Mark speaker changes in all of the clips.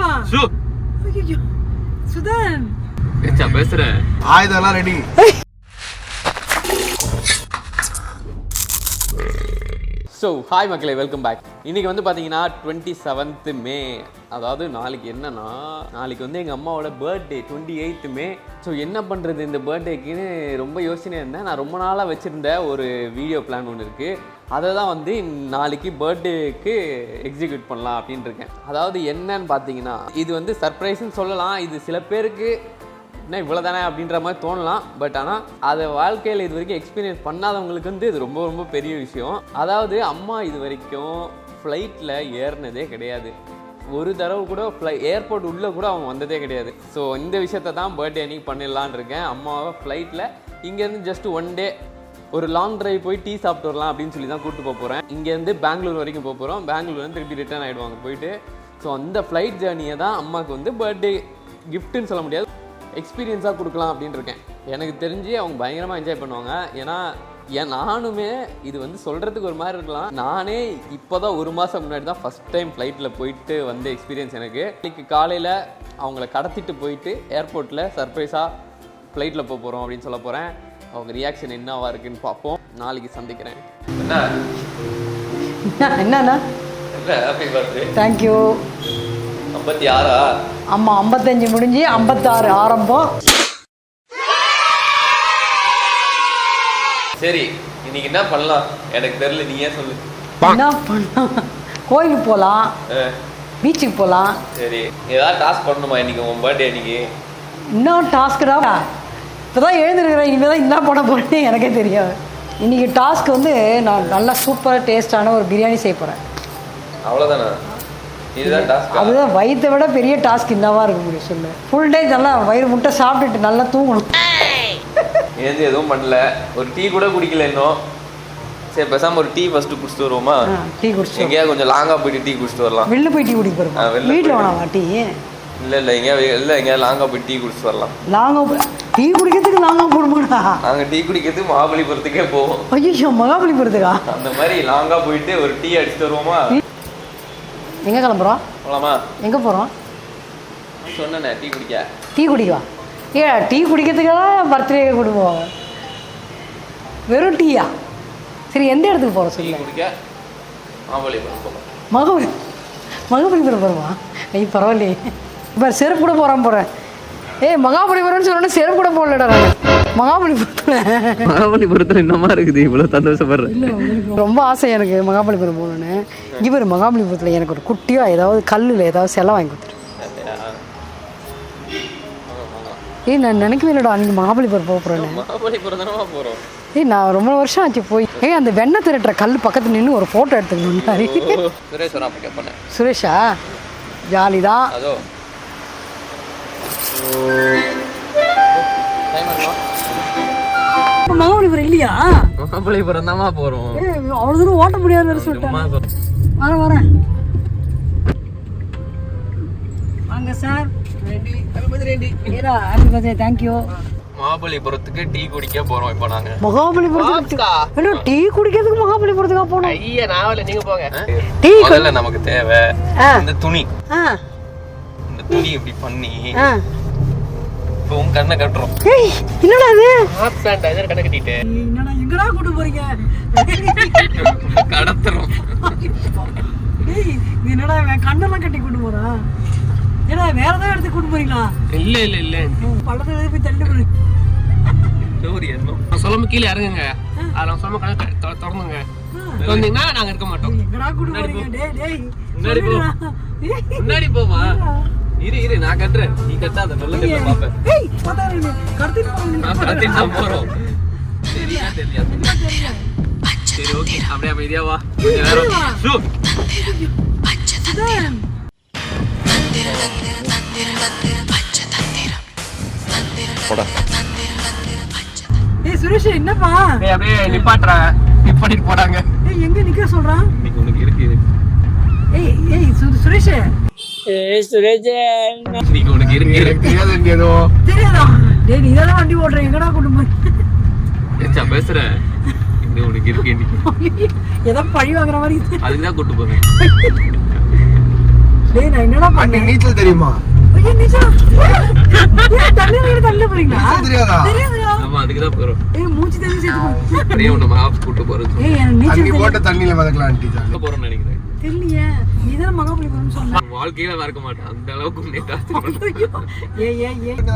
Speaker 1: வா ஐயோ சுதன்
Speaker 2: ஏச்சா பேசுற
Speaker 3: ஆயுதம்லாம் ரெடி.
Speaker 2: ஸோ ஹாய் மக்களே, வெல்கம் பேக். இன்றைக்கி வந்து பார்த்தீங்கன்னா 27th மே, அதாவது நாளைக்கு என்னன்னா, நாளைக்கு வந்து எங்கள் அம்மாவோட பர்த்டே 28th மே. ஸோ என்ன பண்ணுறது இந்த பர்த்டேக்குன்னு ரொம்ப யோசனை இருந்தேன். நான் ரொம்ப நாளாக வச்சுருந்த ஒரு வீடியோ பிளான் ஒன்று இருக்குது. அதை தான் வந்து நாளைக்கு பர்த்டேக்கு எக்ஸிக்யூட் பண்ணலாம் அப்படின்ட்டு இருக்கேன். அதாவது என்னன்னு பார்த்தீங்கன்னா, இது வந்து சர்ப்ரைஸ்ன்னு சொல்லலாம். இது சில பேருக்கு என்ன இவ்வளோ தானே அப்படின்ற மாதிரி தோணலாம். பட் ஆனால் அதை வாழ்க்கையில் இது வரைக்கும் எக்ஸ்பீரியன்ஸ் பண்ணாதவங்களுக்கு வந்து இது ரொம்ப ரொம்ப பெரிய விஷயம். அதாவது அம்மா இது வரைக்கும் ஃப்ளைட்டில் ஏறினதே கிடையாது. ஒரு தடவை கூட ஏர்போர்ட் உள்ளே கூட அவங்க வந்ததே கிடையாது. ஸோ இந்த விஷயத்தை தான் பர்த்டே அன்றைக்கி பண்ணிடலான் இருக்கேன். அம்மாவை ஃப்ளைட்டில் இங்கேருந்து ஜஸ்ட் ஒன் டே ஒரு லாங் ட்ரைவ் போய் டீ சாப்பிட்டு வரலாம் அப்படின்னு சொல்லி தான் கூப்பிட்டு போக போகிறேன். இங்கேருந்து பெங்களூர் வரைக்கும் போக போகிறோம். பெங்களூர்லேருந்து திருப்பி ரிட்டர்ன் ஆகிடுவாங்க போயிட்டு. ஸோ அந்த ஃப்ளைட் ஜேர்னியை தான் அம்மாவுக்கு வந்து பர்த்டே கிஃப்ட்டுன்னு சொல்ல முடியாது, எக்ஸ்பீரியன்ஸாக கொடுக்கலாம் அப்படின்னு இருக்கேன். எனக்கு தெரிஞ்சு அவங்க பயங்கரமாக என்ஜாய் பண்ணுவாங்க. ஏன்னா நானுமே இது வந்து சொல்கிறதுக்கு ஒரு மாதிரி இருக்கலாம். நானே இப்போ தான் ஒரு மாதம் முன்னாடி தான் ஃபஸ்ட் டைம் ஃப்ளைட்டில் போயிட்டு வந்த எக்ஸ்பீரியன்ஸ் எனக்கு. இன்றைக்கி காலையில் அவங்கள கடத்திட்டு போயிட்டு ஏர்போர்ட்டில் சர்ப்ரைஸாக ஃப்ளைட்டில் போக போகிறோம் அப்படின்னு சொல்ல போகிறேன். அவங்க ரியாக்ஷன் என்னவா இருக்குன்னு பார்ப்போம். நாளைக்கு சந்திக்கிறேன்.
Speaker 1: என்னண்ணா?
Speaker 2: Happy birthday.
Speaker 1: தேங்க்யூ.
Speaker 2: 56
Speaker 1: அம்மா 55 முடிஞ்சு 56 ஆரம்பம்.
Speaker 2: சரி, இன்னைக்கு என்ன பண்ணலாம் எனக்கு தெரியல, நீயே சொல்லு.
Speaker 1: என்ன பண்ணலாம்? கோயிலுக்கு போகலாம், பீச்சுக்கு போகலாம்.
Speaker 2: சரி, ஏதாவது டாஸ்க் பண்ணணுமா இன்னைக்கு உன் பர்த்டே அன்னைக்கு?
Speaker 1: இன்னும் டாஸ்க்குடா, இப்போ தான் எழுந்திருக்கிறேன். இனிமேல் தான் என்ன பண்ண போகிறேன்னு எனக்கே தெரியாது. இன்றைக்கி டாஸ்க் வந்து நான் நல்லா சூப்பராக டேஸ்டான ஒரு பிரியாணி செய்ய போகிறேன்.
Speaker 2: அவ்வளோதானே? இதுதான் டாஸ்க்.
Speaker 1: அதுதான் வயிற்றை விட பெரிய டாஸ்க் என்னவா இருக்க முடியும் சொல்லு. ஃபுல் டே நல்லா வயிறு முட்டை சாப்பிட்டுட்டு நல்லா தூங்கணும்.
Speaker 2: ஏந்து எதுவும் பண்ணல, ஒரு டீ கூட குடிக்கல இன்னும். சரி, பேசாமல் ஒரு டீ ஃபஸ்ட்டு குடிச்சிட்டு வருவோமா?
Speaker 1: டீ குடிச்சு
Speaker 2: எங்கேயாவது கொஞ்சம் லாங்காக போயிட்டு டீ குடிச்சிட்டு வரலாம்.
Speaker 1: வெளில போய் டீ குடிக்க போகிறோம். வீட்டில் வேணாமா டீ?
Speaker 2: இல்லை எங்கேயாவது லாங்காக போய் டீ குடிச்சிட்டு வரலாம்.
Speaker 1: லாங்காக டீ குடிக்கிறதுக்கு லாங்காக போடுமாடா?
Speaker 2: நாங்கள் டீ குடிக்கிறதுக்கு மகாபலிபுரத்துக்கே போவோம்.
Speaker 1: ஐயோ, மகாபலிபுரத்துக்கா?
Speaker 2: அந்த மாதிரி லாங்காக போயிட்டு ஒரு டீ அடிச்சுட்டு வருவோமா?
Speaker 1: எங்கே கிளம்புறோம்?
Speaker 2: போகலாமா?
Speaker 1: எங்கே போகிறோம்?
Speaker 2: சொன்னேண்ணே, டீ குடிக்க.
Speaker 1: டீ குடிக்கவா? டீ குடிக்கிறதுக்கெல்லாம் பர்த்டே கொடுப்போம். வெறும் டீயா? சரி, எந்த இடத்துக்கு போகிறோம் சொல்லி?
Speaker 2: குடிக்க மகாபலிபுரம் போகலாம்.
Speaker 1: மகாபலிபுரம் போகிறோமா? ஐய் பரவாயில்லையே. இப்போ செருப்பு கூட போகிறேன். மகாபலிபுரம்னு சொல்லணும், செருப்பு கூட போடலடா நான். மகாபலிபுரத்தில் என்னமா இருக்குது இவ்வளோ சந்தோஷப்படுறேன்? ரொம்ப ஆசை எனக்கு மகாபலிபுரம் போகணுன்னு. இவர் மகாபலிபுரத்தில் எனக்கு ஒரு குட்டியாக ஏதாவது கல்லில் ஏதாவது சிலை வாங்கி கொடுத்துரு. நான் நினைக்கவே இல்லைடா நீங்கள் மகாபலிபுரம் போக போகிறேன்னு.
Speaker 2: மகாபலிபுரம் தானே போகிறோம்.
Speaker 1: நான் ரொம்ப வருஷம் ஆச்சு போய். அந்த வெண்ணெய் திரட்டுற கல் பக்கத்தில் நின்று ஒரு ஃபோட்டோ எடுத்துக்கணும். சுரேஷா? ஜாலி தான். மகாபலிபுரம் இல்லையா?
Speaker 2: மகாபலிபுரம் தான்மா போகிறோம்.
Speaker 1: அவ்வளோ தூரம் ஓட்ட முடியாதுன்னு சொல்லிட்டேன். வரேன். வாங்க சார். Happy birthday. தேங்க்யூ.
Speaker 2: மகாபலிபுரத்துக்கு டீ குடிக்க போறோம் இப்போ நாங்க.
Speaker 1: மகாபலிபுரத்துக்கு டீ குடிக்கிறதுக்கு மகாபலிபுரத்துக்கு போறோம்?
Speaker 2: ஐயா நாவல நீங்க போங்க.
Speaker 1: டீ
Speaker 2: இல்ல, நமக்கு தேவை இந்த துணி. இந்த துணி இப்படி பண்ணி இப்போ உன் கண்ணை கட்டுறோம்.
Speaker 1: என்னடா இது?
Speaker 2: ஹாஃப் பேண்ட் இதெல்லாம் கண்ணை கட்டிட்டு
Speaker 1: என்னடா எங்கடா கூட்டி போறீங்க?
Speaker 2: கடத்துறோம்.
Speaker 1: என்னடா கண்ணெல்லாம் கட்டி கூட்டு போறான்? ஏடா வேற ஏதாவது எடுத்து கூட்டு போறீங்களா?
Speaker 2: இல்ல
Speaker 1: பள்ளத்துல போய் தள்ளி போறீங்க.
Speaker 2: ஸ்டோரி என்ன சொல்லாம கீழே இறங்குங்க. அதெல்லாம் சொல்லாம கண்ணை திறந்துங்க. வந்தீங்கன்னா நாங்க இருக்க மாட்டோம்.
Speaker 1: எங்கடா கூட்டு போறீங்க? டேய்
Speaker 2: முன்னாடி போ. முன்னாடி போமா. இரு நான் கட்டுறேன், நீ கட்டாத. நல்ல கட்ட பாப்பேன். கடத்திட்டு போறோம். சரியா தெரியாது. சரி, ஓகே, அப்படியே அமைதியா வா.
Speaker 4: சுரேஷ் என்னப்பா
Speaker 2: அப்படியே நிப்பாட்ற நிப்பாட்டிட்டு போறாங்க.
Speaker 4: எங்க நிக்க சொல்றான்?
Speaker 2: இன்னைக்கு உனக்கு இருக்கு.
Speaker 4: சுரேஷ்
Speaker 2: சுரேஷ் இன்னைக்கு உனக்கு இருக்கு.
Speaker 4: தெரியாதோ? தெரியாதா? டேய் நீ தான் வண்டி ஓட்டுற, எங்கடா குடும்பம்
Speaker 2: ஏச்சா பேசுற? இன்னைக்கு உனக்கு இருக்கு. இன்னைக்கு
Speaker 4: ஏதோ பழி வாங்குற மாதிரி
Speaker 2: அதுதான் கூட்டு போறேன்.
Speaker 4: டேய் நான் என்னடா பண்ணேன்?
Speaker 3: நீச்சல் தெரியுமா?
Speaker 4: ஐயோ நீச்சல். ஏய் தண்ணி போறீங்களா?
Speaker 3: தெரியாதா?
Speaker 4: தெரியாதுடா.
Speaker 2: ஆமா அதுக்கு தான் போறோம்.
Speaker 4: ஏய் மூச்சு தண்ணி சேர்த்து போ.
Speaker 2: அப்படியே நம்ம ஆஃப் கூட்டு போறது.
Speaker 4: ஏய் எனக்கு நீச்சல்
Speaker 3: தண்ணி போட்ட தண்ணியில மிதக்கலாம் ஆண்டி ஜாலி.
Speaker 2: போறோம்னு நினைக்கிறேன்.
Speaker 4: தெரியலையே. நீதான் மகாபலிபுரம் சொன்ன.
Speaker 2: வாழ்க்கையில மறக்க மாட்டேன் அந்த அளவுக்கு முன்னேற்றா.
Speaker 4: ஏய்
Speaker 3: இருட்டா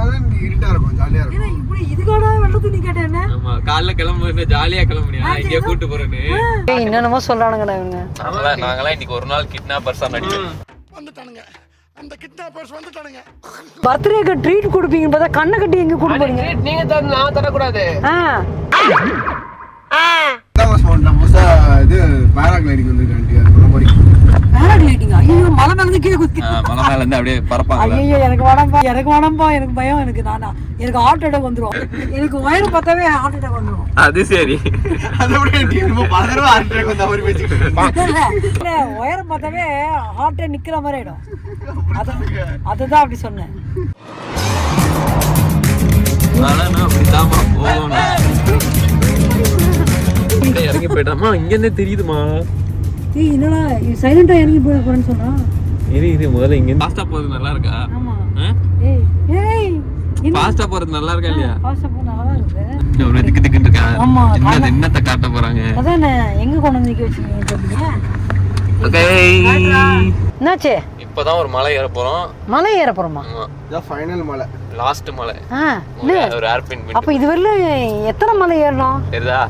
Speaker 3: இருக்கும் ஜாலியா இருக்கும்.
Speaker 4: ஏய் இப்படி இதுகாடா வெள்ளத்து நீ கேட்ட என்ன?
Speaker 2: ஆமா காலைல கிளம்புறது ஜாலியா கிளம்புனியா இங்கே கூட்டு போறேன்னு.
Speaker 1: என்னென்னமோ சொல்றானுங்கடா இவங்க.
Speaker 2: நாங்களாம் இன்னைக்கு ஒரு நாள் கிட்னாப்பர்ஸா நடிக்கிறோம்.
Speaker 3: வந்துட்டானுங்க. அந்த கிட்னாப்பர்ஸ் வந்துட்டானுங்க.
Speaker 1: பர்த்டேக்கு ட்ரீட் கொடுப்பீங்கன்னு பார்த்தா கண்ணை கட்டி எங்க கொடுக்க போறீங்க?
Speaker 2: நீங்க தர நான் தரக்கூடாது.
Speaker 3: இது பேராகிளைடிங் வந்திருக்கு ஆண்டி. அது பண்ண போறீங்க.
Speaker 4: பேராகிளைடிங். ஐயோ மலை மேல இருந்து கீழே குதி.
Speaker 2: மலை மேல இருந்து அப்படியே பறப்பாங்க.
Speaker 4: ஐயோ எனக்கு வேணாம்பா எனக்கு பயம் எனக்கு எனக்கு ஹார்ட் அட்டாக் வந்துரும். எனக்கு வயிறு பார்த்தாவே ஹார்ட் அட்டாக் வந்துரும்.
Speaker 2: அது சரி.
Speaker 3: அதை விட ஆண்டி நம்ம பதறவா ஆண்டி வந்த மாதிரி பேசிக்கிட்டு.
Speaker 4: வயிறு பார்த்தாவே ஹார்ட்டே நிக்கிற மாதிரி ஆயிடும். அதுதான் அப்படி சொன்னேன்.
Speaker 2: அப்படித்தாமா போகணும். இறங்கி போயிட்டாமா இங்க இருந்தே தெரியுதுமா.
Speaker 4: ஏய் என்னடா சைலண்டா இறங்கி போறேன்னு சொன்னா.
Speaker 2: இது முதல்ல இங்க ஃபாஸ்டா போறது நல்லா இருக்கா?
Speaker 4: ஆமா. ஏய் ஏய்
Speaker 2: ஃபாஸ்டா போறது நல்லா இருக்கா இல்லையா?
Speaker 4: ஃபாஸ்டா போனா நல்லா இருக்கு.
Speaker 2: நான் திக்கு திக்குன்னு இருக்கேன்.
Speaker 4: ஆமா.
Speaker 2: என்னத்த காட்ட போறாங்க?
Speaker 4: அதானே எங்க கொண்டு வந்து நிக்க வச்சிருக்கீங்க சொல்லுங்க.
Speaker 2: ஓகே.
Speaker 1: என்னாச்சு?
Speaker 2: இப்பதான் ஒரு மலை ஏற போறோம்.
Speaker 1: மலை ஏற போறோமா?
Speaker 3: இதான் ஃபைனல் மலை.
Speaker 2: லாஸ்ட் மலை. ஒரு ஏர்பின்.
Speaker 1: அப்ப இது வரல எத்தனை மலை ஏறணும்?
Speaker 2: தெரியுதா?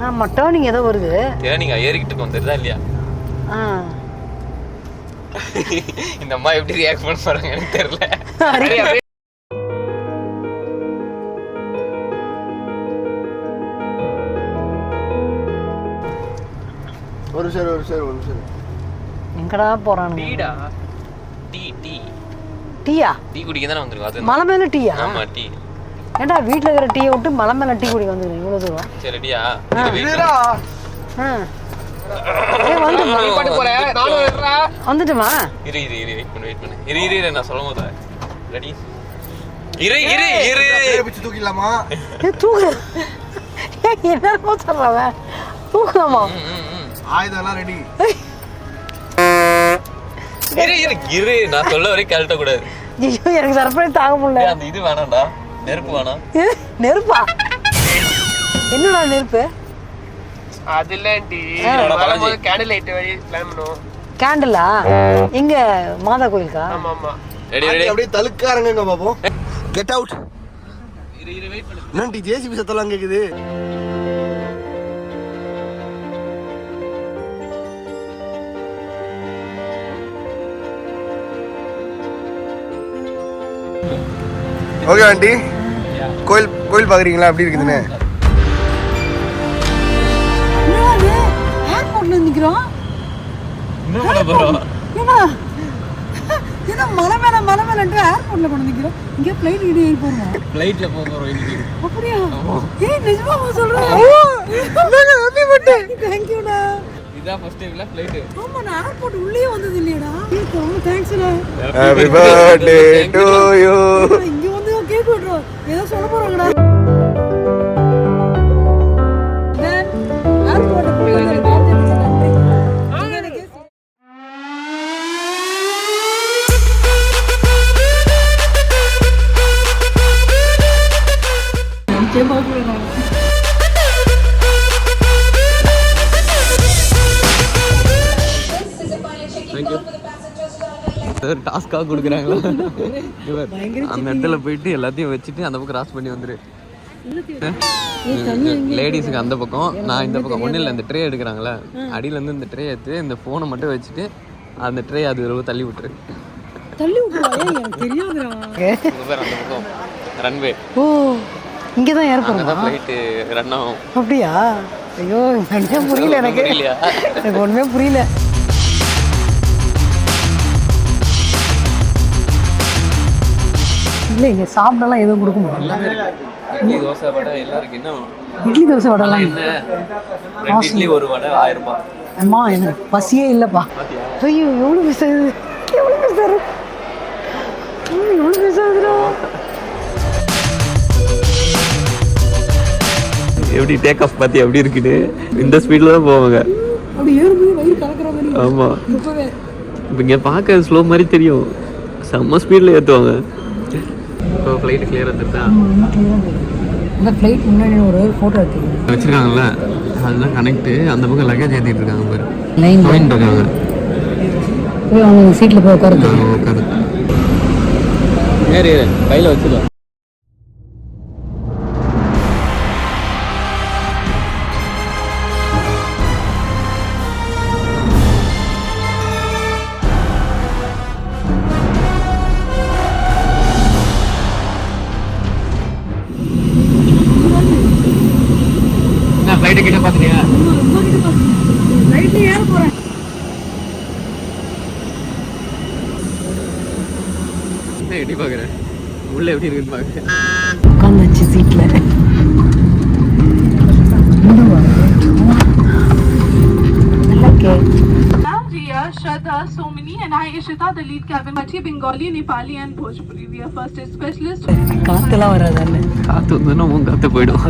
Speaker 1: ஆமா டர்னிங் ஏதோ வருது.
Speaker 2: நீங்க ஏறிக்கிட்டு இருக்கோம் தெரியுதா இல்லையா? இந்த அம்மா எப்படி ரியாக்ட் பண்ண போறாங்க எனக்கு தெரியல.
Speaker 3: ஒரு நிமிஷம்.
Speaker 1: எங்கடா போறானுங்க?
Speaker 2: டீடா. டீ.
Speaker 1: டீயா?
Speaker 2: டீ குடிக்க தானே வந்திருக்கோம். அது
Speaker 1: மலை மேல டீயா?
Speaker 2: ஆமா டீ.
Speaker 1: ஏண்டா வீட்ல இருக்கிற டீயை விட்டு மலை மேல டீ குடிக்க வந்துருக்கீங்க இவ்வளவு தூரம்?
Speaker 2: சரி டீயா.
Speaker 1: வந்துட்டுமா?
Speaker 2: இரு வெயிட் பண்ணு. இரு நான் சொல்லும் போது ரெடி. இரு
Speaker 3: பிடிச்சு தூக்கிடலாமா?
Speaker 1: தூக்கு. என்னமோ சொல்றவ தூக்கலாமா?
Speaker 3: ஆயுதம்லாம் ரெடி.
Speaker 2: இரு நான் சொல்ல வரைக்கும் கழட்ட கூடாது.
Speaker 1: ஐயோ எனக்கு சர்ப்ரைஸ் தாங்க முடியல.
Speaker 2: அந்த இது வேணாம்டா. நெருப்பு வேணாம்.
Speaker 1: நெருப்பா? என்னடா நெருப்பு?
Speaker 2: அது இல்லடி. கேண்டில் லைட் வழி பிளான் பண்ணுவோம்.
Speaker 1: கேண்டிலா? எங்க மாதா கோயிலுக்கா?
Speaker 2: ஆமா. ரெடி
Speaker 3: அப்படியே தலுக்காரங்க பாப்போம். Get out.
Speaker 2: இரு வெயிட் பண்ணு.
Speaker 3: என்னடி ஜேசிபி சத்தலாம் கேக்குது? ஓகே ஆண்டி கோயில் பாக்குறீங்களா எப்படி இருக்குதுன்னு?
Speaker 4: ஏர்போர்ட்ல நிக்கிறோம்.
Speaker 2: என்ன பண்ண போறோம்?
Speaker 4: ஏன்னா மலை மேல ஏர்போர்ட்ல கொண்டு நிக்கிறோம். இங்க பிளைட் ஏறி போறோம்.
Speaker 2: ஃளைட்ல போறோம் இன்னைக்கு.
Speaker 4: அப்படியா? ஏய் நிஜமா சொல்றேன். Happy birthday. थैंक यू டா.
Speaker 2: இதான் ஃபர்ஸ்ட் டைம்ல ஃளைட்.
Speaker 4: ஆமா நான் ஏர்போர்ட் உள்ளே வந்தது இல்லையடா. தேங்க்ஸ் டா.
Speaker 3: Happy birthday to you.
Speaker 4: இங்க வந்து கேக் வெட்றோம். ஏதோ சொல்ல போறாங்கடா. ஏர்போர்ட்ல போய் வந்து
Speaker 2: டாஸ்காக கொடுக்குறாங்களா? அந்த இடத்துல போயிட்டு எல்லாத்தையும் வச்சுட்டு அந்த பக்கம் கிராஸ் பண்ணி வந்துரு. லேடிஸுக்கு அந்த பக்கம், நான் இந்த பக்கம். ஒன்றும் இல்லை, இந்த ட்ரே எடுக்கிறாங்களே அடியிலேருந்து இந்த ட்ரே எடுத்து இந்த ஃபோனை மட்டும் வச்சுட்டு அந்த ட்ரே அது தள்ளி விட்டுரு.
Speaker 4: தள்ளி விட்டுறா? எனக்கு தெரியாதுடா.
Speaker 2: அந்த பக்கம் ரன்வே.
Speaker 1: ஓ இங்கே தான் ஏர்போர்ட்.
Speaker 2: அங்கே தான் ஃப்ளைட்டு ரன் ஆகும்.
Speaker 1: அப்படியா? ஐயோ ஒன்றுமே புரியல எனக்கு. எனக்கு ஒன்றுமே புரியல. இல்லை இங்கே சாப்பிடலாம் எதுவும் கொடுக்க முடியல.
Speaker 2: இட்லி தோசை வடை எல்லாருக்கும் என்ன?
Speaker 1: இட்லி தோசை வடைலாம்
Speaker 2: என்ன? 2 இட்லி ஒரு வடை 1000 ரூபாய்.
Speaker 1: அம்மா எனக்கு பசியே இல்லைப்பா. ஐயோ எவ்வளோ மிஸ் ஆகுது. எவ்வளோ மிஸ் ஆகுது. எவ்வளோ மிஸ் ஆகுதுடா.
Speaker 2: எப்படி டேக் ஆஃப் பார்த்து எப்படி இருக்குது? இந்த ஸ்பீடில் தான் போவாங்க.
Speaker 4: அப்படி ஏறும்போது வயிறு கலக்கிற மாதிரி.
Speaker 2: ஆமாம்.
Speaker 4: இப்பவே
Speaker 2: இப்போ இங்கே பார்க்க ஸ்லோ மாதிரி தெரியும், செம்ம ஸ்பீடில் ஏற்றுவாங்க. இப்போ ஃப்ளைட்டு கிளியர் வந்துருக்கா?
Speaker 1: இந்த ஃப்ளைட் முன்னாடி ஒரு ஃபோட்டோ எடுத்துருக்கேன்
Speaker 2: வச்சுருக்காங்கல்ல, அதுதான் கனெக்ட்டு. அந்த பக்கம் லக்கேஜ் ஏற்றிட்டு இருக்காங்க பாரு,
Speaker 1: லைன்
Speaker 2: இருக்காங்க.
Speaker 1: போய் அவங்க சீட்டில் போய் உட்காருது.
Speaker 2: உட்காரு ஏறு கையில் வச்சுக்கலாம். என்ன ஃப்ளைட்டு கிட்ட பார்த்துட்டியா?
Speaker 4: ரைட்ல ஏற போறேன்.
Speaker 2: எப்படி பார்க்குறேன், உள்ள எப்படி இருக்குன்னு பார்க்குறேன்.
Speaker 1: உட்காந்துச்சு சீட்டில். நல்லா இருக்கே.
Speaker 5: Riya, Shraddha, Somini and I, Ishita, the lead cabin. Machi, Bengali, Nepali and Bhojpuri. We are first aid specialists.
Speaker 1: காற்றுலாம் வராதானே?
Speaker 2: காற்று வந்தோன்னா உன் காற்று போயிடும்.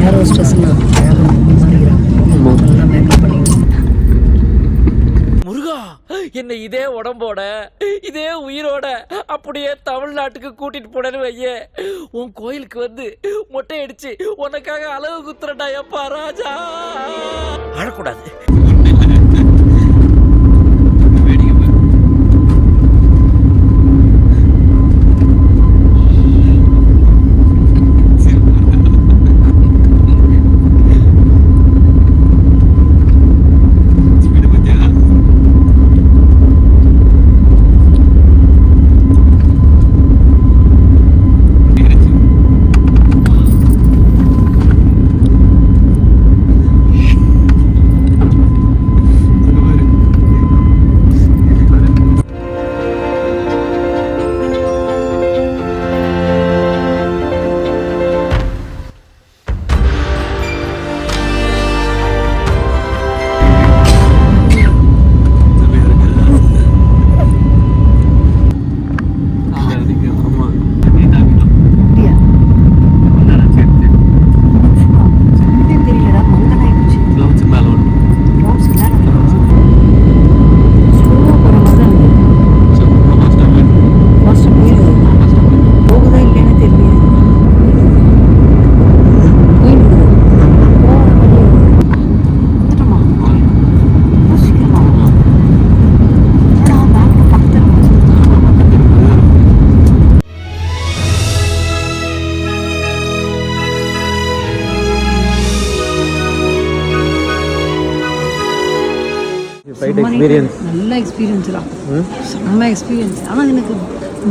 Speaker 1: ஏர் ஹோஸ்டஸ்னா நல்லா மேக்கப் பண்ணிக்கலாம்.
Speaker 6: முருகா, என்னை இதே உடம்போட இதே உயிரோட அப்படியே தமிழ்நாட்டுக்கு கூட்டிட்டு போனேன்னு வையே, உன் கோயிலுக்கு வந்து மொட்டை அடிச்சு உனக்காக அளவு குத்துறடா எப்பா ராஜா. அழக்கூடாது.
Speaker 2: எக்ஸ்பீரியன்ஸ்
Speaker 1: நல்ல எக்ஸ்பீரியன்ஸ் தான், செம்ம எக்ஸ்பீரியன்ஸ். ஆனால் எனக்கு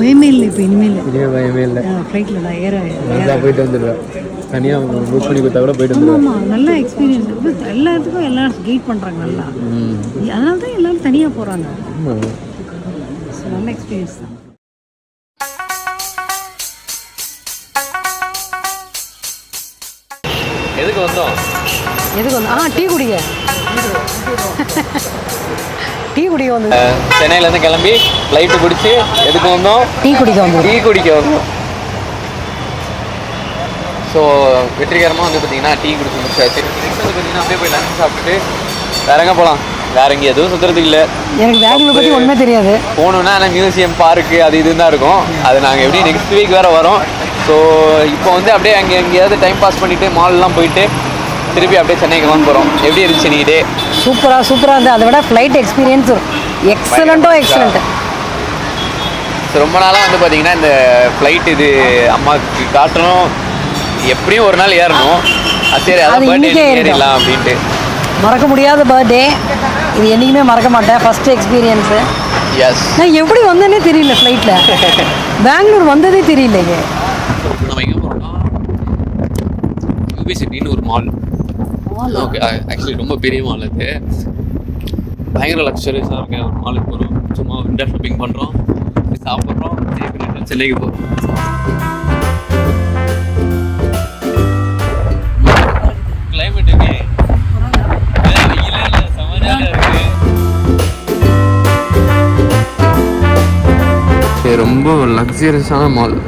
Speaker 1: பயமே இல்லை இப்போ, இனிமேல்
Speaker 2: பயமே இல்லை.
Speaker 1: ஃப்ளைட்டில் நான்
Speaker 2: நல்லா போயிட்டு வந்துடுவேன், தனியாக புக் பண்ணி கொடுத்தா கூட போயிட்டு வந்துடுவேன்.
Speaker 1: ஆமாம், நல்ல எக்ஸ்பீரியன்ஸ். எல்லாத்துக்கும் எல்லாரும் கைட் பண்ணுறாங்க நல்லா, அதனால தான் எல்லாரும் தனியாக போகிறாங்க. நல்ல எக்ஸ்பீரியன்ஸ் தான்.
Speaker 2: எதுக்கு வந்தோம்?
Speaker 1: டீ குடிக்க. டீ குடிக்க வந்து
Speaker 2: சென்னையிலேருந்து கிளம்பி ஃப்ளைட்டு பிடிச்சி எதுக்கு வந்தோம்?
Speaker 1: டீ குடிக்க வந்தோம்.
Speaker 2: டீ குடிக்க வந்தோம். ஸோ வெற்றிகரமாக வந்து பார்த்தீங்கன்னா டீ குடிச்சு முடிச்சாச்சு. நெக்ஸ்ட் வந்து பார்த்தீங்கன்னா அப்படியே போய் லஞ்ச் சாப்பிட்டுட்டு வேற எங்கே போகலாம்? வேற எங்கே எதுவும் சுற்றுறதுக்கு இல்லை.
Speaker 1: எனக்கு பெங்களூர் பற்றி ஒன்றுமே தெரியாது.
Speaker 2: போகணுன்னா ஆனால் மியூசியம், பார்க்கு அது இதுன்னு தான் இருக்கும். அது நாங்கள் எப்படி நெக்ஸ்ட் வீக் வேறு வரோம். ஸோ இப்போ வந்து அப்படியே அங்கே எங்கேயாவது டைம் பாஸ் பண்ணிவிட்டு மால்லாம் போயிட்டு திருப்பி அப்படியே சென்னைக்கு வந்து போகிறோம். எப்படி இருந்துச்சு நீ டே?
Speaker 1: சூப்பராக இருந்தது. அதை விட ஃப்ளைட் எக்ஸ்பீரியன்ஸ் எக்ஸலண்ட்டு.
Speaker 2: ஸோ ரொம்ப நாளாக வந்து பார்த்தீங்கன்னா இந்த ஃப்ளைட் இது அம்மாவுக்கு காட்டணும், எப்படியும் ஒரு நாள் ஏறணும். சரி அதான் பர்த்டே ஏறிடலாம் அப்படின்ட்டு.
Speaker 1: மறக்க முடியாத பர்த்டே இது, என்றைக்குமே மறக்க மாட்டேன். First experience.
Speaker 2: எஸ்,
Speaker 1: நான் எப்படி வந்தேன்னே தெரியல ஃப்ளைட்டில். பெங்களூர் வந்ததே தெரியலைங்க.
Speaker 2: நம்ம எங்கே போகிறோம்னா யூபி சிட்டின்னு ஒரு மால். ஓகே, ஆக்சுவலி ரொம்ப பெரிய மால் அது, பயங்கர லக்ஸரியஸாக இருக்கு. ஒரு மாலுக்கு போகிறோம், சும்மா விண்டோ ஷாப்பிங் பண்ணுறோம், சாப்பிட்றோம், சென்னைக்கு போகிறோம். கிளைமேட்டுக்கு ரொம்ப லக்ஸரியஸான மால்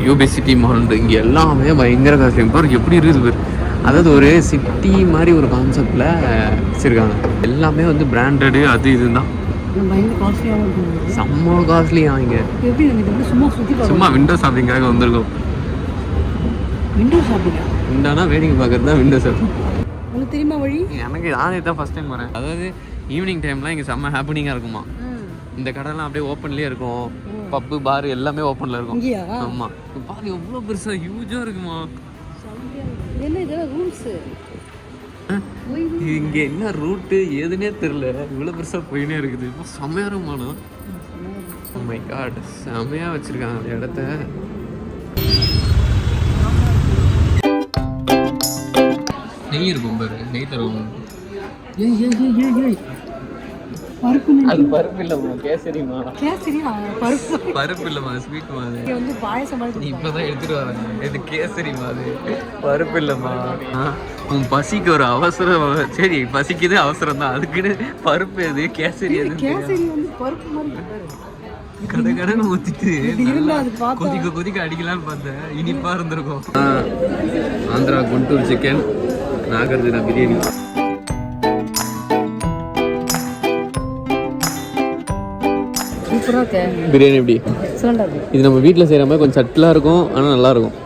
Speaker 2: யூபி சிட்டி மால். இங்கே எல்லாமே பயங்கர காஸ்ட்லி. பாரு எப்படி இருக்குது பாரு, அதாவது ஒரு சிட்டி மாதிரி ஒரு கான்செப்டில் வச்சுருக்காங்க. எல்லாமே வந்து பிராண்டடு அது இதுதான்.
Speaker 4: பயங்கர காஸ்ட்லியாகவும் இருக்கும்.
Speaker 2: செம்ம காஸ்ட்லியா இங்கே.
Speaker 4: எப்படி எனக்கு வந்து சும்மா சுற்றி
Speaker 2: சும்மா விண்டோ ஷாப்பிங்காக வந்திருக்கோம்.
Speaker 4: விண்டோ ஷாப்பிங்கா?
Speaker 2: விண்டோனா வேடிக்கை பார்க்கறது தான் விண்டோ ஷாப்பிங்.
Speaker 4: உனக்கு தெரியுமா வழி?
Speaker 2: எனக்கு நானே தான் ஃபஸ்ட் டைம் வரேன். அதாவது ஈவினிங் டைம்லாம் இங்கே செம்ம ஹாப்பனிங்காக இருக்குமா. இந்த கடைலாம் அப்படியே ஓப்பன்லேயே இருக்கும். பப்பு பார் எல்லாமே ஓப்பனில் இருக்கும்.
Speaker 4: இங்கேயா?
Speaker 2: ஆமாம். பாரு எவ்வளோ பெருசாக ஹியூஜாக இருக்குமா.
Speaker 4: என்ன இதெல்லாம் ரூம்ஸு?
Speaker 2: இங்கே என்ன ரூட்டு ஏதுன்னே தெரில. இவ்வளோ பெருசாக போயினே இருக்குது. இப்போ செம்மையாக இருக்குமாண்ணா. ஓ மை காட், செம்மையாக வச்சுருக்காங்க அந்த இடத்த. நெய் இருக்கும் பாரு, நெய் தருவாங்க.
Speaker 4: பருப்பு
Speaker 2: அது பருப்பு இல்லைம்மா, கேசரிமா.
Speaker 4: கேசரியா? பருப்பு
Speaker 2: பருப்பு இல்லைம்மா, ஸ்வீட்மா. அது
Speaker 4: இங்கே வந்து பாயசம் மாதிரி
Speaker 2: நீ இப்போதான் எடுத்துட்டு வரேன். இது கேசரிமா, அது பருப்பு இல்லைம்மா. உன் பசிக்கு ஒரு அவசரம். சரி பசிக்குது, அவசரம் தான். அதுக்குன்னு பருப்பு எது கேசரி எது?
Speaker 4: கேசரி வந்து பருப்பு மாதிரி
Speaker 2: கடை கடைன்னு ஊற்றிட்டு
Speaker 4: இருந்தா அது பார்த்தா
Speaker 2: கொதிக்க கொதிக்க அடிக்கலான்னு பார்த்தேன். இனிப்பாக இருந்திருக்கும். ஆந்திரா குண்டூர் சிக்கன், நாகார்ஜுனா பிரியாணி.
Speaker 4: சூப்பராக இருக்கு
Speaker 2: பிரியாணி எப்படி?
Speaker 4: சிலிண்டர்
Speaker 2: இது நம்ம வீட்டில் செய்கிற மாதிரி கொஞ்சம் சட்டிலாக இருக்கும், ஆனால் நல்லாயிருக்கும்.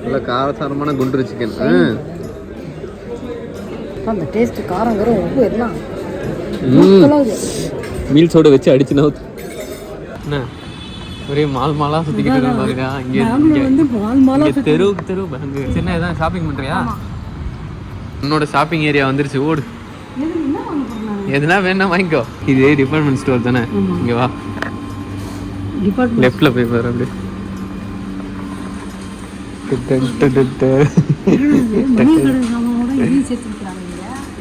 Speaker 2: நல்லா காரசாரமான குண்டூர் சிக்கன்.
Speaker 4: அந்த டேஸ்ட் காரம் வரும், உப்பு எல்லாம்
Speaker 2: மீல்ஸோட வச்சு அடிச்சு நவுத்து. என்ன ஒரே மால் மாலாக சுற்றிக்கிட்டு பாருங்க. இங்கே
Speaker 4: வந்து மால் மாலா
Speaker 2: தெருவுக்கு தெரு பேங்கு. சின்ன எதாவது ஷாப்பிங் பண்ணுறியா? உன்னோட ஷாப்பிங் ஏரியா வந்துருச்சு, ஓடு. எதுனா வேணா வாங்கிக்கோ. இது டிபார்ட்மெண்ட் ஸ்டோர் தானே. இங்கே வா, லெஃப்டில் போய் பாரு. அப்படியே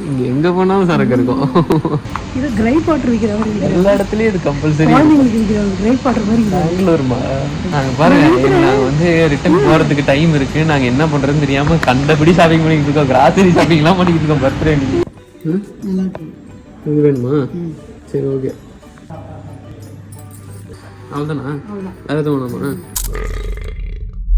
Speaker 2: இங்கே எங்கே போனாலும் சரக்கு இருக்கும்.
Speaker 4: இது கிரைப் வாட்டர் விற்கிறவங்க
Speaker 2: எல்லா இடத்துலையும் இது கம்பல்சரி.
Speaker 4: குழந்தைங்களுக்கு விற்கிறவங்க கிரைப் வாட்டர் மாதிரி
Speaker 2: பெங்களூர்மா. நாங்கள் பாருங்க, நாங்கள் வந்து ரிட்டர்ன் போகிறதுக்கு டைம் இருக்குது. நாங்கள் என்ன பண்ணுறதுன்னு தெரியாமல் கண்டபடி ஷாப்பிங் பண்ணிக்கிட்டு இருக்கோம். கிராசரி ஷாப்பிங்லாம் பண்ணிக்கிட்டு இருக்கோம். பர்த்டே இது வேணுமா? சரி ஓகே, அவ்வளோதானா? வேறு எதுவும் வேணாமா?